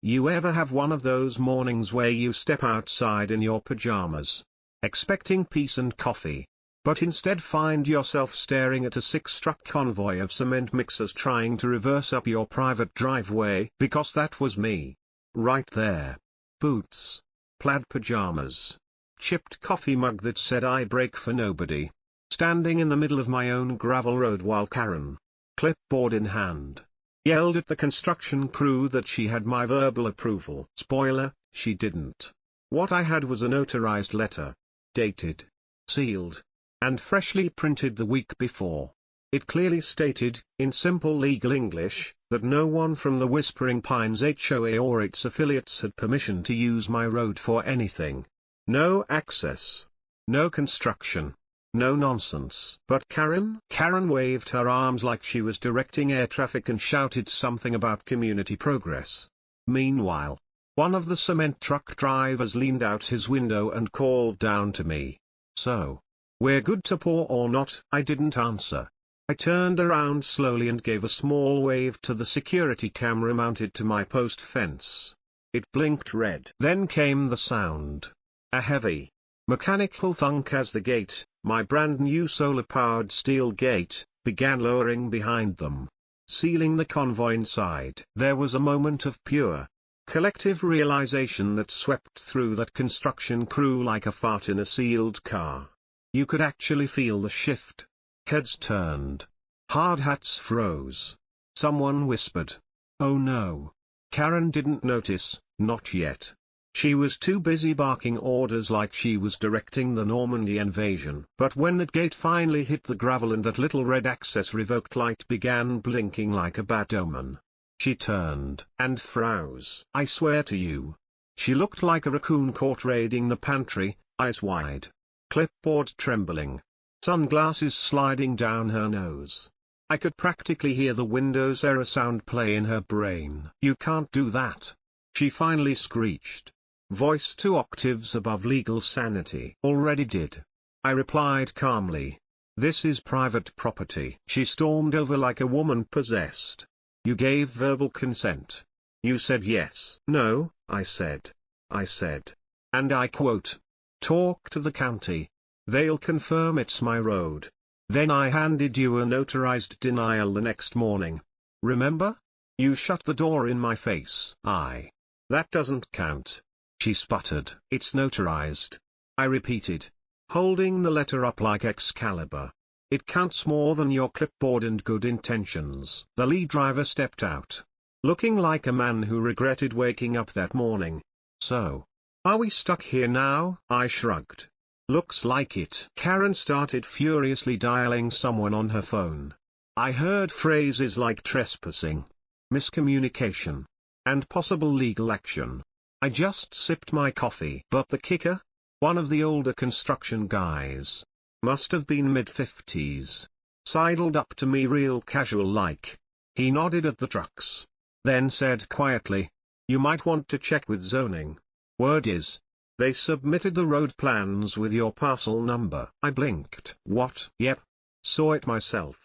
You ever have one of those mornings where you step outside in your pajamas, expecting peace and coffee, but instead find yourself staring at a 6-truck convoy of cement mixers trying to reverse up your private driveway? Because that was me. Right there. Boots, plaid pajamas, chipped coffee mug that said I break for nobody, standing in the middle of my own gravel road while Karen, clipboard in hand, yelled at the construction crew that she had my verbal approval. Spoiler, she didn't. What I had was a notarized letter, dated, sealed, and freshly printed the week before. It clearly stated, in simple legal English, that no one from the Whispering Pines HOA or its affiliates had permission to use my road for anything. No access. No construction. No nonsense. But Karen waved her arms like she was directing air traffic and shouted something about community progress. Meanwhile, one of the cement truck drivers leaned out his window and called down to me. So, we're good to pour or not? I didn't answer. I turned around slowly and gave a small wave to the security camera mounted to my post fence. It blinked red. Then came the sound. A heavy, mechanical thunk as the gate, my brand new solar-powered steel gate, began lowering behind them, sealing the convoy inside. There was a moment of pure, collective realization that swept through that construction crew like a fart in a sealed car. You could actually feel the shift. Heads turned. Hard hats froze. Someone whispered, "Oh no." Karen didn't notice, not yet. She was too busy barking orders like she was directing the Normandy invasion. But when that gate finally hit the gravel and that little red access revoked light began blinking like a bad omen, she turned and froze. I swear to you, she looked like a raccoon caught raiding the pantry, eyes wide, clipboard trembling, sunglasses sliding down her nose. I could practically hear the Windows error sound play in her brain. "You can't do that," she finally screeched, voice 2 octaves above legal sanity. "Already did," I replied calmly. "This is private property." She stormed over like a woman possessed. "You gave verbal consent. You said yes." "No," I said. And I quote, "Talk to the county. They'll confirm it's my road." Then I handed you a notarized denial the next morning. Remember? You shut the door in my face. "That doesn't count," she sputtered. "It's notarized," I repeated, holding the letter up like Excalibur. "It counts more than your clipboard and good intentions." The lead driver stepped out, looking like a man who regretted waking up that morning. "So, are we stuck here now?" I shrugged. "Looks like it." Karen started furiously dialing someone on her phone. I heard phrases like trespassing, miscommunication, and possible legal action. I just sipped my coffee. But the kicker? One of the older construction guys, must have been mid-50s, sidled up to me real casual like. He nodded at the trucks, then said quietly, "You might want to check with zoning. Word is, they submitted the road plans with your parcel number." I blinked. "What?" "Yep. Saw it myself.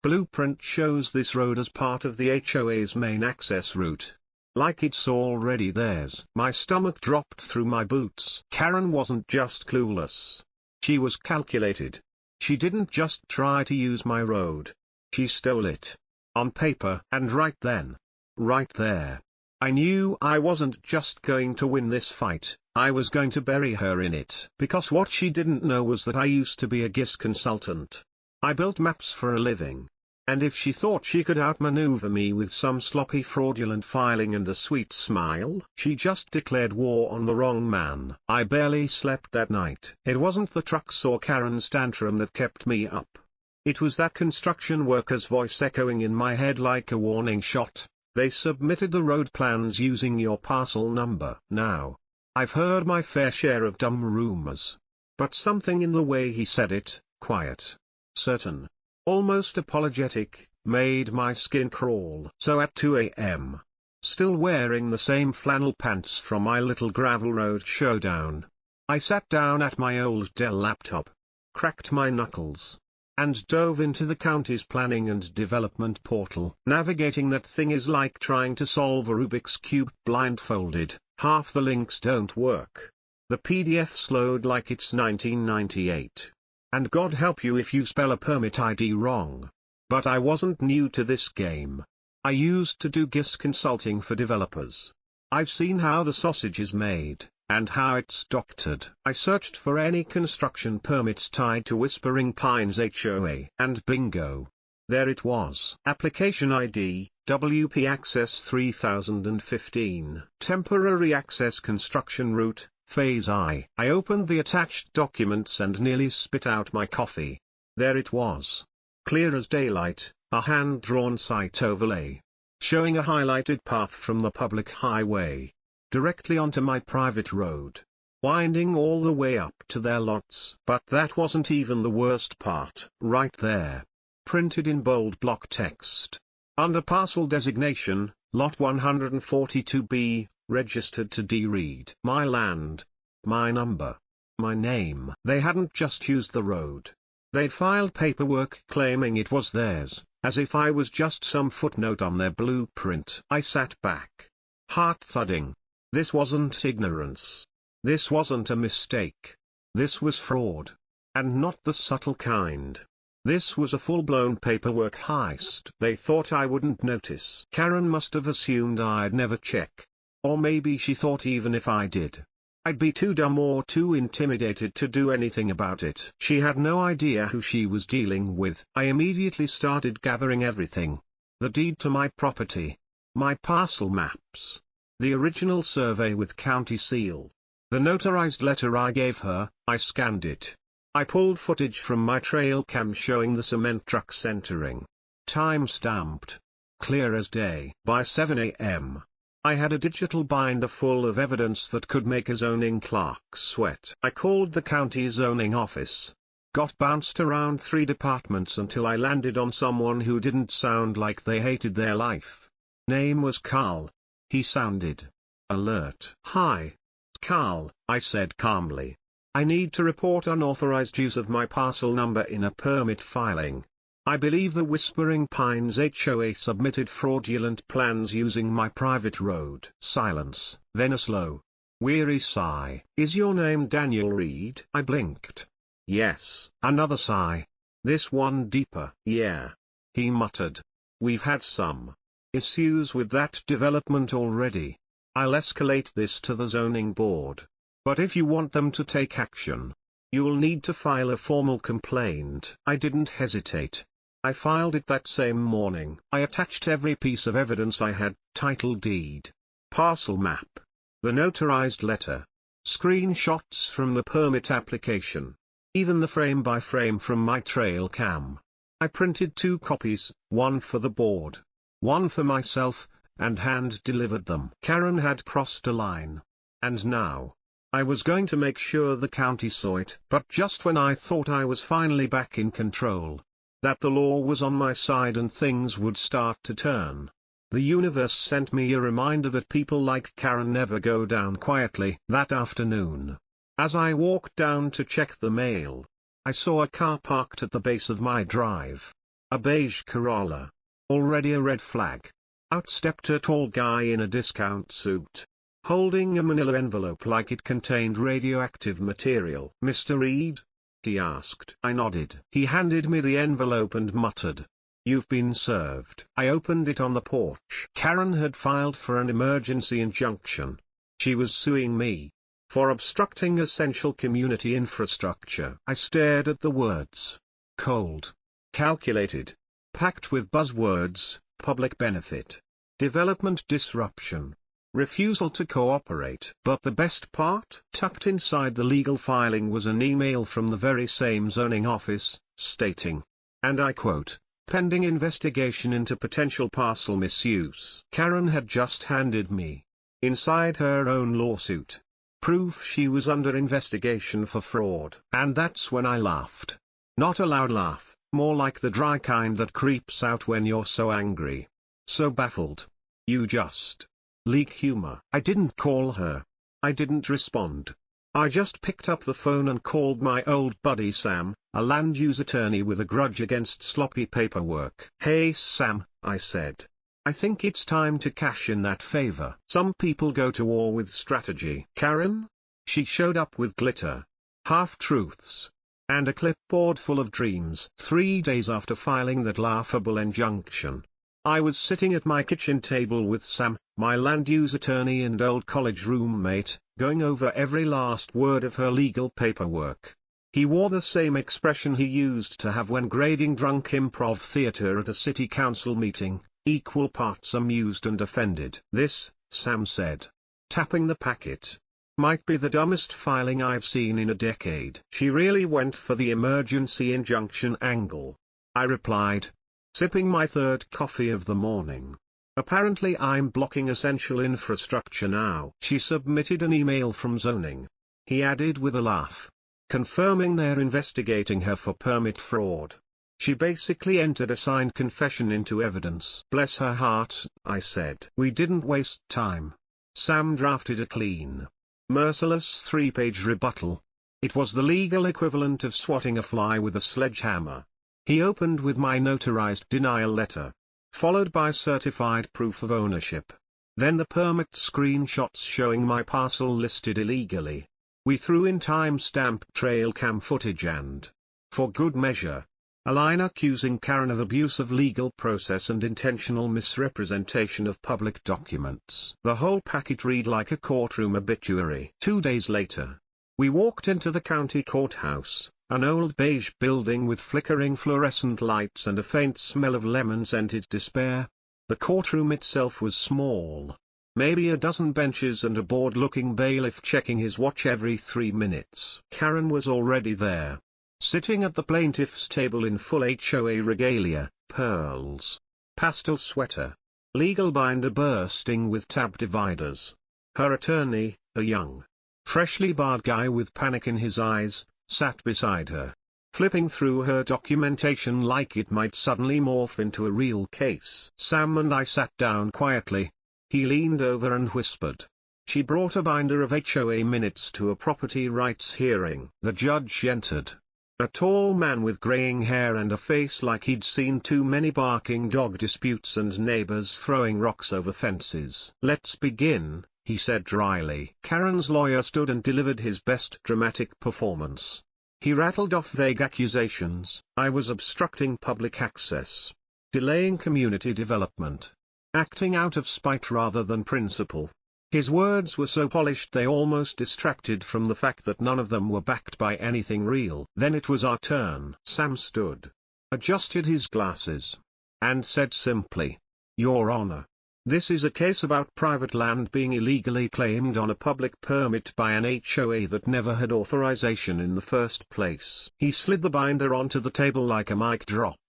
Blueprint shows this road as part of the HOA's main access route. Like it's already theirs." My stomach dropped through my boots. Karen wasn't just clueless. She was calculated. She didn't just try to use my road. She stole it. On paper. And right then, right there, I knew I wasn't just going to win this fight, I was going to bury her in it. Because what she didn't know was that I used to be a GIS consultant. I built maps for a living. And if she thought she could outmaneuver me with some sloppy fraudulent filing and a sweet smile, she just declared war on the wrong man. I barely slept that night. It wasn't the trucks or Karen's tantrum that kept me up. It was that construction worker's voice echoing in my head like a warning shot. "They submitted the road plans using your parcel number." Now, I've heard my fair share of dumb rumors. But something in the way he said it, quiet, certain, almost apologetic, made my skin crawl. So at 2 a.m., still wearing the same flannel pants from my little gravel road showdown, I sat down at my old Dell laptop, cracked my knuckles, and dove into the county's planning and development portal. Navigating that thing is like trying to solve a Rubik's Cube blindfolded. Half the links don't work. The PDF slowed like it's 1998. And God help you if you spell a permit ID wrong. But I wasn't new to this game. I used to do GIS consulting for developers. I've seen how the sausage is made, and how it's doctored. I searched for any construction permits tied to Whispering Pines HOA, and bingo. There it was. Application ID, WP Access 3015. Temporary Access Construction Route, Phase I. I opened the attached documents and nearly spit out my coffee. There it was. Clear as daylight, a hand-drawn site overlay. Showing a highlighted path from the public highway directly onto my private road, winding all the way up to their lots. But that wasn't even the worst part. Right there, printed in bold block text, under parcel designation, Lot 142B, registered to D. Reed. My land, my number, my name. They hadn't just used the road. They'd filed paperwork claiming it was theirs, as if I was just some footnote on their blueprint. I sat back, heart thudding. This wasn't ignorance. This wasn't a mistake. This was fraud. And not the subtle kind. This was a full-blown paperwork heist. They thought I wouldn't notice. Karen must have assumed I'd never check. Or maybe she thought even if I did, I'd be too dumb or too intimidated to do anything about it. She had no idea who she was dealing with. I immediately started gathering everything. The deed to my property. My parcel maps. The original survey with county seal. The notarized letter I gave her. I scanned it. I pulled footage from my trail cam showing the cement trucks entering. Time stamped. Clear as day. By 7 a.m. I had a digital binder full of evidence that could make a zoning clerk sweat. I called the county zoning office. Got bounced around 3 departments until I landed on someone who didn't sound like they hated their life. Name was Carl. He sounded alert. Hi, Carl, I said calmly. I need to report unauthorized use of my parcel number in a permit filing. I believe the Whispering Pines HOA submitted fraudulent plans using my private road. Silence, then a slow, weary sigh. Is your name Daniel Reed? I blinked. Yes. Another sigh. This one deeper. Yeah. He muttered. We've had some issues with that development already. I'll escalate this to the zoning board. But if you want them to take action, you'll need to file a formal complaint. I didn't hesitate. I filed it that same morning. I attached every piece of evidence I had, title deed, parcel map, the notarized letter, screenshots from the permit application, even the frame-by-frame from my trail cam. I printed 2 copies, one for the board, one for myself, and hand-delivered them. Karen had crossed a line. And now, I was going to make sure the county saw it. But just when I thought I was finally back in control, that the law was on my side and things would start to turn, the universe sent me a reminder that people like Karen never go down quietly. That afternoon, as I walked down to check the mail, I saw a car parked at the base of my drive. A beige Corolla. Already a red flag. Out stepped a tall guy in a discount suit, holding a manila envelope like it contained radioactive material. Mr. Reed? He asked. I nodded. He handed me the envelope and muttered, "You've been served." I opened it on the porch. Karen had filed for an emergency injunction. She was suing me for obstructing essential community infrastructure. I stared at the words. Cold. Calculated. Packed with buzzwords, public benefit, development disruption, refusal to cooperate. But the best part? Tucked inside the legal filing was an email from the very same zoning office, stating, and I quote, "Pending investigation into potential parcel misuse." Karen had just handed me, inside her own lawsuit, proof she was under investigation for fraud. And that's when I laughed. Not a loud laugh, more like the dry kind that creeps out when you're so angry, so baffled. You just leak humor. I didn't call her. I didn't respond. I just picked up the phone and called my old buddy Sam, a land use attorney with a grudge against sloppy paperwork. "Hey Sam," I said. "I think it's time to cash in that favor." Some people go to war with strategy. Karen? She showed up with glitter, half-truths, and a clipboard full of dreams. 3 days after filing that laughable injunction, I was sitting at my kitchen table with Sam, my land use attorney and old college roommate, going over every last word of her legal paperwork. He wore the same expression he used to have when grading drunk improv theater at a city council meeting, equal parts amused and offended. "This," Sam said, tapping the packet, "might be the dumbest filing I've seen in a decade." She really went for the emergency injunction angle, I replied, sipping my third coffee of the morning. "Apparently I'm blocking essential infrastructure now." She submitted an email from zoning, he added with a laugh, confirming they're investigating her for permit fraud. She basically entered a signed confession into evidence. "Bless her heart," I said. We didn't waste time. Sam drafted a clean, merciless 3-page rebuttal. It was the legal equivalent of swatting a fly with a sledgehammer. He opened with my notarized denial letter, followed by certified proof of ownership. Then the permit screenshots showing my parcel listed illegally. We threw in time-stamped trail cam footage and, for good measure, a line accusing Karen of abuse of legal process and intentional misrepresentation of public documents. The whole packet read like a courtroom obituary. 2 days later, we walked into the county courthouse, an old beige building with flickering fluorescent lights and a faint smell of lemon-scented despair. The courtroom itself was small. Maybe a dozen benches and a bored-looking bailiff checking his watch every 3 minutes. Karen was already there, sitting at the plaintiff's table in full HOA regalia, pearls, pastel sweater, legal binder bursting with tab dividers. Her attorney, a young, freshly barred guy with panic in his eyes, sat beside her, flipping through her documentation like it might suddenly morph into a real case. Sam and I sat down quietly. He leaned over and whispered. She brought a binder of HOA minutes to a property rights hearing. The judge entered. A tall man with graying hair and a face like he'd seen too many barking dog disputes and neighbors throwing rocks over fences. "Let's begin," he said dryly. Karen's lawyer stood and delivered his best dramatic performance. He rattled off vague accusations. I was obstructing public access, delaying community development, acting out of spite rather than principle. His words were so polished they almost distracted from the fact that none of them were backed by anything real. Then it was our turn. Sam stood, adjusted his glasses, and said simply, "Your Honor, this is a case about private land being illegally claimed on a public permit by an HOA that never had authorization in the first place." He slid the binder onto the table like a mic drop.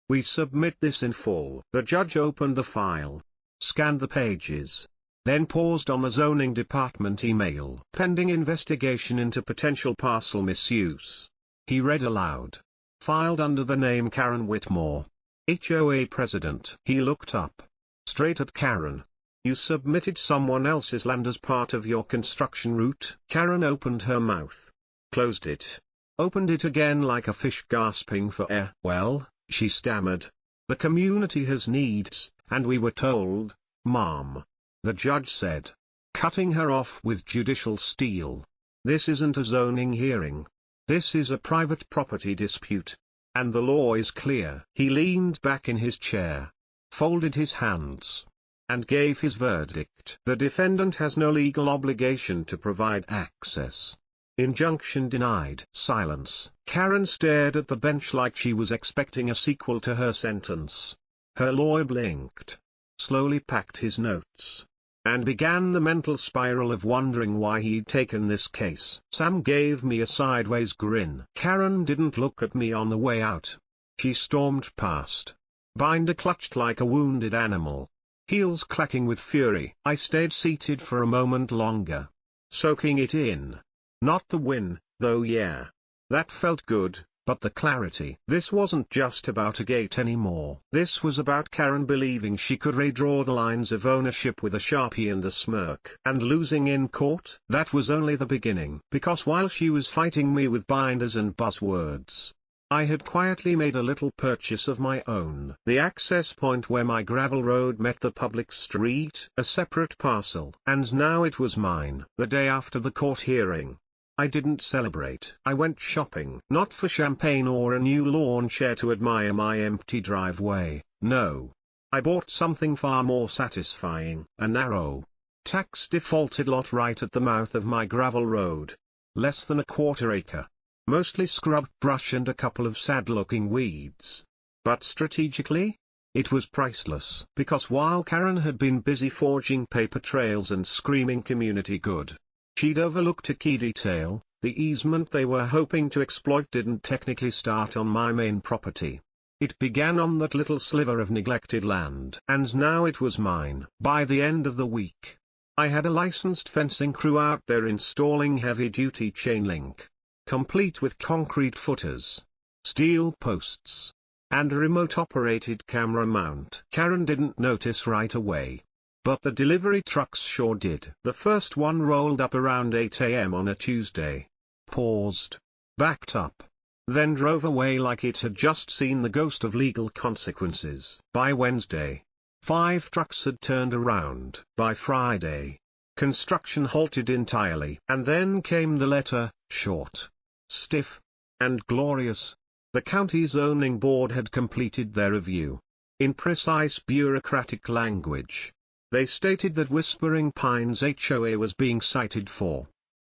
"We submit this in full." The judge opened the file, scanned the pages, then paused on the zoning department email. "Pending investigation into potential parcel misuse." He read aloud. "Filed under the name Karen Whitmore, HOA President." He looked up, straight at Karen. "You submitted someone else's land as part of your construction route?" Karen opened her mouth, closed it, opened it again like a fish gasping for air. "Well," she stammered, "the community has needs, and we were told, Mom." The judge said, cutting her off with judicial steel, "This isn't a zoning hearing. This is a private property dispute. And the law is clear." He leaned back in his chair, folded his hands, and gave his verdict. "The defendant has no legal obligation to provide access. Injunction denied." Silence. Karen stared at the bench like she was expecting a sequel to her sentence. Her lawyer blinked, slowly packed his notes, and began the mental spiral of wondering why he'd taken this case. Sam gave me a sideways grin. Karen didn't look at me on the way out. She stormed past, binder clutched like a wounded animal, heels clacking with fury. I stayed seated for a moment longer, soaking it in. Not the win, though. Yeah, that felt good, But the clarity. This wasn't just about a gate anymore. This was about Karen believing she could redraw the lines of ownership with a Sharpie and a smirk. And losing in court? That was only the beginning. Because while she was fighting me with binders and buzzwords, I had quietly made a little purchase of my own. The access point where my gravel road met the public street, a separate parcel. And now it was mine. The day after the court hearing, I didn't celebrate. I went shopping. Not for champagne or a new lawn chair to admire my empty driveway, no. I bought something far more satisfying, a narrow, tax-defaulted lot right at the mouth of my gravel road. Less than a quarter acre. Mostly scrub brush and a couple of sad-looking weeds. But strategically, it was priceless. Because while Karen had been busy forging paper trails and screaming community good, she'd overlooked a key detail: the easement they were hoping to exploit didn't technically start on my main property. It began on that little sliver of neglected land. And now it was mine. By the end of the week, I had a licensed fencing crew out there installing heavy-duty chain link, complete with concrete footers, steel posts, and a remote-operated camera mount. Karen didn't notice right away, but the delivery trucks sure did. The first one rolled up around 8 a.m. on a Tuesday, paused, backed up, then drove away like it had just seen the ghost of legal consequences. By Wednesday, 5 trucks had turned around. By Friday, construction halted entirely. And then came the letter, short, stiff, and glorious. The county zoning board had completed their review. In precise bureaucratic language, they stated that Whispering Pines HOA was being cited for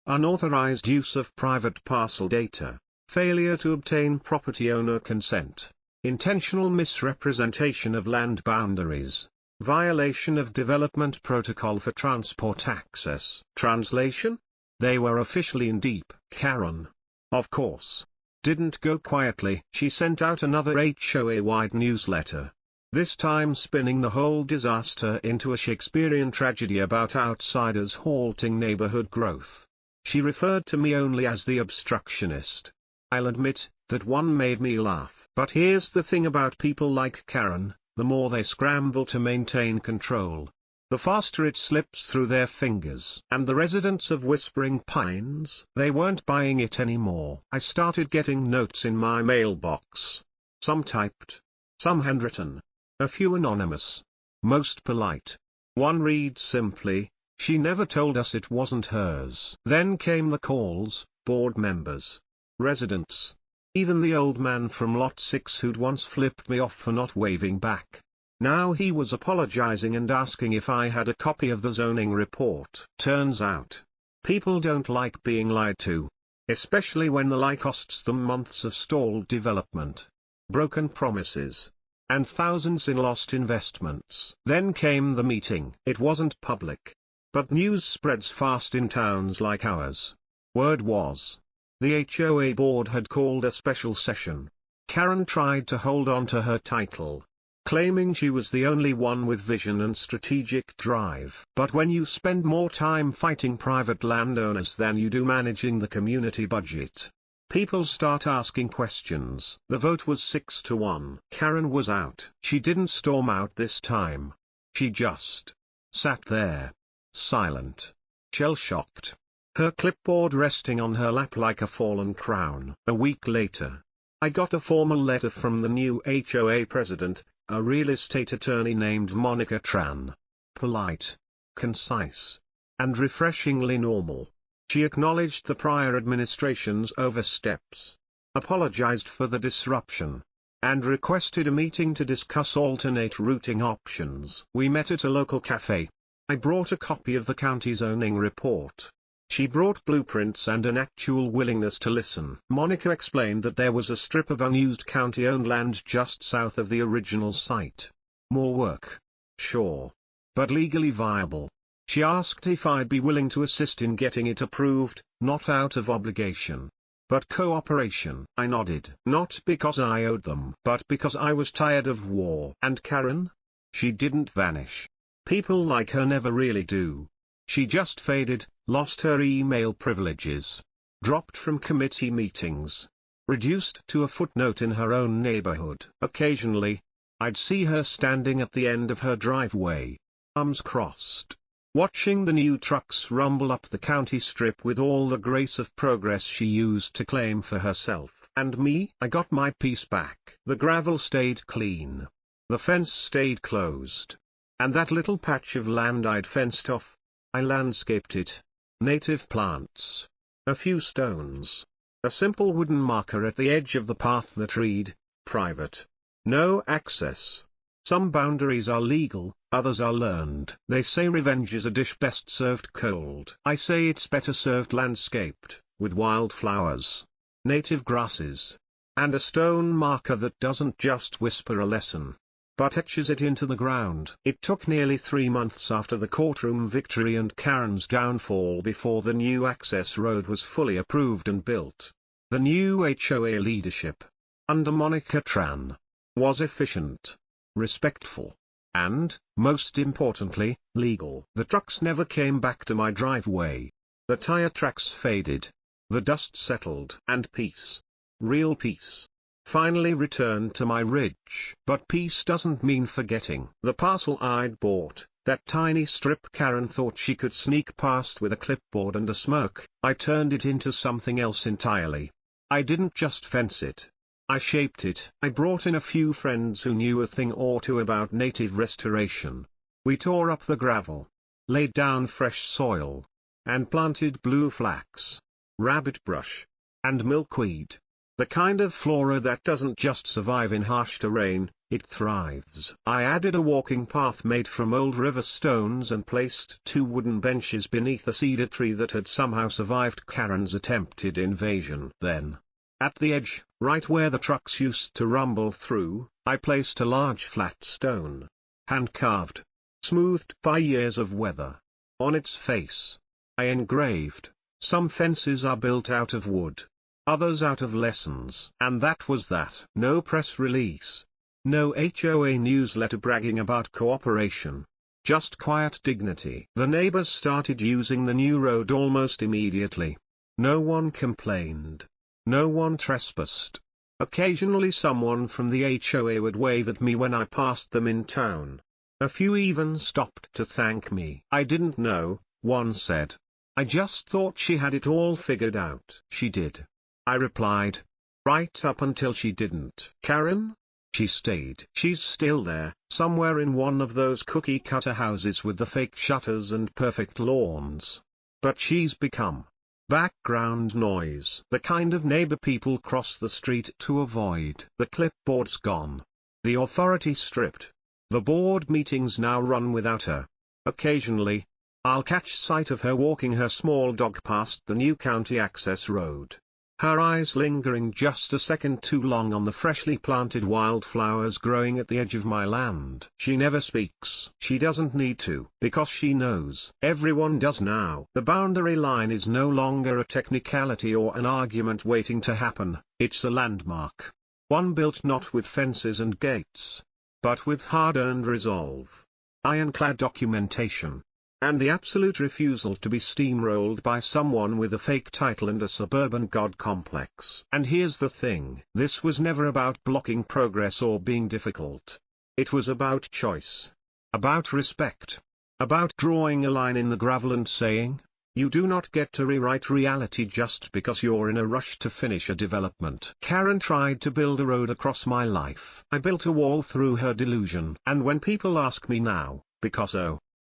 unauthorized use of private parcel data, failure to obtain property owner consent, intentional misrepresentation of land boundaries, violation of development protocol for transport access. Translation? They were officially in deep. Karen, of course, didn't go quietly. She sent out another HOA-wide newsletter, this time spinning the whole disaster into a Shakespearean tragedy about outsiders halting neighborhood growth. She referred to me only as the obstructionist. I'll admit, that one made me laugh. But here's the thing about people like Karen: the more they scramble to maintain control, the faster it slips through their fingers. And the residents of Whispering Pines, they weren't buying it anymore. I started getting notes in my mailbox. Some typed, some handwritten, a few anonymous. Most polite. One reads simply, "She never told us it wasn't hers." Then came the calls: board members, residents, even the old man from Lot 6 who'd once flipped me off for not waving back. Now he was apologizing and asking if I had a copy of the zoning report. Turns out, people don't like being lied to, especially when the lie costs them months of stalled development, broken promises, and thousands in lost investments. Then came the meeting. It wasn't public, but news spreads fast in towns like ours. Word was, the HOA board had called a special session. Karen tried to hold on to her title, claiming she was the only one with vision and strategic drive. But when you spend more time fighting private landowners than you do managing the community budget, people start asking questions. The vote was 6-1. Karen was out. She didn't storm out this time. She just sat there, silent, shell-shocked, her clipboard resting on her lap like a fallen crown. A week later, I got a formal letter from the new HOA president, a real estate attorney named Monica Tran. Polite, concise, and refreshingly normal. She acknowledged the prior administration's oversteps, apologized for the disruption, and requested a meeting to discuss alternate routing options. We met at a local cafe. I brought a copy of the county zoning report. She brought blueprints and an actual willingness to listen. Monica explained that there was a strip of unused county-owned land just south of the original site. More work, sure, but legally viable. She asked if I'd be willing to assist in getting it approved, not out of obligation, but cooperation. I nodded. Not because I owed them, but because I was tired of war. And Karen? She didn't vanish. People like her never really do. She just faded, lost her email privileges, dropped from committee meetings, reduced to a footnote in her own neighborhood. Occasionally, I'd see her standing at the end of her driveway, arms crossed, watching the new trucks rumble up the county strip with all the grace of progress she used to claim for herself. And me, I got my peace back. The gravel stayed clean. The fence stayed closed. And that little patch of land I'd fenced off, I landscaped it. Native plants. A few stones. A simple wooden marker at the edge of the path that read, private. No access. Some boundaries are legal, others are learned. They say revenge is a dish best served cold. I say it's better served landscaped, with wildflowers, native grasses, and a stone marker that doesn't just whisper a lesson, but etches it into the ground. It took nearly 3 months after the courtroom victory and Karen's downfall before the new access road was fully approved and built. The new HOA leadership, under Monica Tran, was efficient, respectful, and, most importantly, legal. The trucks never came back to my driveway. The tire tracks faded. The dust settled. And peace, real peace, finally returned to my ridge. But peace doesn't mean forgetting. The parcel I'd bought, that tiny strip Karen thought she could sneak past with a clipboard and a smirk, I turned it into something else entirely. I didn't just fence it. I shaped it. I brought in a few friends who knew a thing or two about native restoration. We tore up the gravel, laid down fresh soil, and planted blue flax, rabbit brush, and milkweed. The kind of flora that doesn't just survive in harsh terrain, it thrives. I added a walking path made from old river stones and placed 2 wooden benches beneath a cedar tree that had somehow survived Karen's attempted invasion. Then, at the edge, right where the trucks used to rumble through, I placed a large flat stone, hand-carved, smoothed by years of weather. On its face, I engraved, "Some fences are built out of wood, others out of lessons." And that was that. No press release. No HOA newsletter bragging about cooperation. Just quiet dignity. The neighbors started using the new road almost immediately. No one complained. No one trespassed. Occasionally someone from the HOA would wave at me when I passed them in town. A few even stopped to thank me. "I didn't know," one said. "I just thought she had it all figured out." She did. I replied. Right up until she didn't. Karen? She stayed. She's still there, somewhere in one of those cookie-cutter houses with the fake shutters and perfect lawns. But she's become background noise. The kind of neighbor people cross the street to avoid. The clipboard's gone. The authority stripped. The board meetings now run without her. Occasionally, I'll catch sight of her walking her small dog past the new county access road. Her eyes lingering just a second too long on the freshly planted wildflowers growing at the edge of my land. She never speaks. She doesn't need to, because she knows. Everyone does now. The boundary line is no longer a technicality or an argument waiting to happen. It's a landmark. One built not with fences and gates, but with hard-earned resolve, ironclad documentation, and the absolute refusal to be steamrolled by someone with a fake title and a suburban god complex. And here's the thing. This was never about blocking progress or being difficult. It was about choice. About respect. About drawing a line in the gravel and saying, you do not get to rewrite reality just because you're in a rush to finish a development. Karen tried to build a road across my life. I built a wall through her delusion. And when people ask me now, because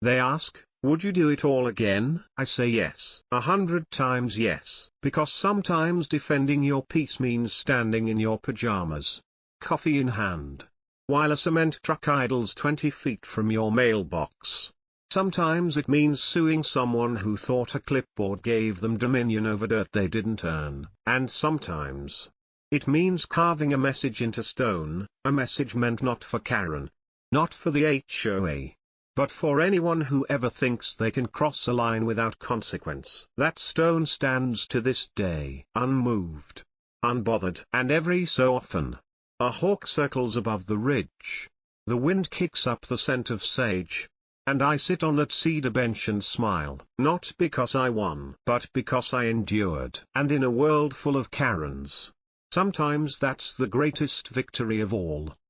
they ask, would you do it all again? I say yes. 100 times yes. Because sometimes defending your peace means standing in your pajamas, coffee in hand, while a cement truck idles 20 feet from your mailbox. Sometimes it means suing someone who thought a clipboard gave them dominion over dirt they didn't earn. And sometimes it means carving a message into stone, a message meant not for Karen, not for the HOA, but for anyone who ever thinks they can cross a line without consequence. That stone stands to this day, unmoved, unbothered. And every so often, a hawk circles above the ridge. The wind kicks up the scent of sage, and I sit on that cedar bench and smile. Not because I won, but because I endured. And in a world full of Karens, Sometimes that's the greatest victory of all.